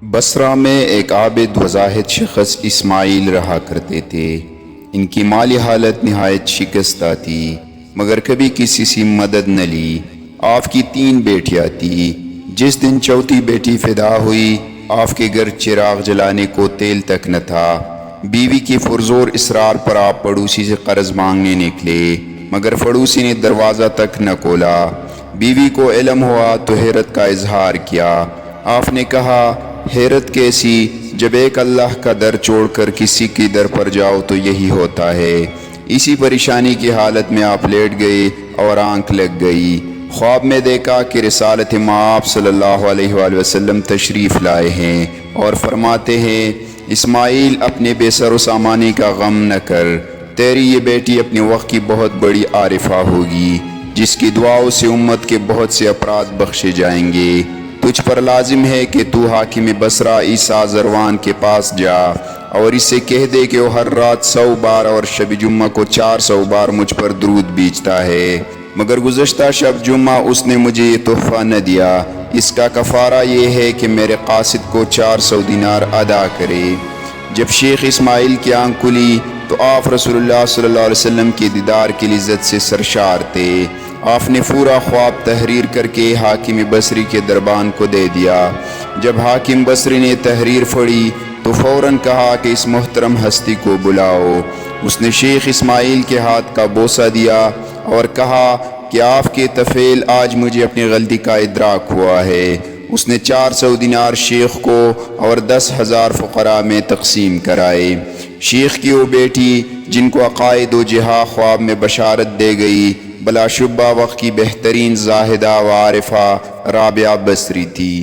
بصرہ میں ایک عابد و زاہد شخص اسماعیل رہا کرتے تھے۔ ان کی مالی حالت نہایت شکستہ تھی، مگر کبھی کسی سے مدد نہ لی۔ آپ کی 3 بیٹیاں تھی۔ جس دن چوتھی بیٹی فدا ہوئی، آپ کے گھر چراغ جلانے کو تیل تک نہ تھا۔ بیوی کی پرزور اصرار پر آپ پڑوسی سے قرض مانگنے نکلے، مگر پڑوسی نے دروازہ تک نہ کھولا۔ بیوی کو علم ہوا تو حیرت کا اظہار کیا۔ آپ نے کہا، حیرت کیسی، جب ایک اللہ کا در چھوڑ کر کسی کی در پر جاؤ تو یہی ہوتا ہے۔ اسی پریشانی کی حالت میں آپ لیٹ گئے اور آنکھ لگ گئی۔ خواب میں دیکھا کہ رسالت مآب صلی اللہ علیہ وآلہ وسلم تشریف لائے ہیں اور فرماتے ہیں، اسماعیل اپنے بے سر و سامانی کا غم نہ کر، تیری یہ بیٹی اپنے وقت کی بہت بڑی عارفہ ہوگی، جس کی دعاؤں سے امت کے بہت سے اپرادھ بخشے جائیں گے۔ تجھ پر لازم ہے کہ تو حاکم بصرہ عیسیٰ زروان کے پاس جا اور اسے کہہ دے کہ وہ ہر رات 100 بار اور شب جمعہ کو 400 بار مجھ پر درود بیچتا ہے، مگر گزشتہ شب جمعہ اس نے مجھے یہ تحفہ نہ دیا۔ اس کا کفارہ یہ ہے کہ میرے قاصد کو 400 دینار ادا کرے۔ جب شیخ اسماعیل کی آنکھ کھلی تو آپ رسول اللہ صلی اللہ علیہ وسلم کے دیدار کی لذت سے سرشار تھے۔ آپ نے پورا خواب تحریر کر کے حاکم بصری کے دربان کو دے دیا۔ جب حاکم بصری نے تحریر پڑھی تو فوراً کہا کہ اس محترم ہستی کو بلاؤ۔ اس نے شیخ اسماعیل کے ہاتھ کا بوسہ دیا اور کہا کہ آپ کے طفیل آج مجھے اپنی غلطی کا ادراک ہوا ہے۔ اس نے 400 دینار شیخ کو اور 10,000 فقراء میں تقسیم کرائے۔ شیخ کی وہ بیٹی جن کو عقائد و جہاں خواب میں بشارت دے گئی، بلا شبہ وقت کی بہترین زاہدہ و عارفہ رابعہ بصری تھی۔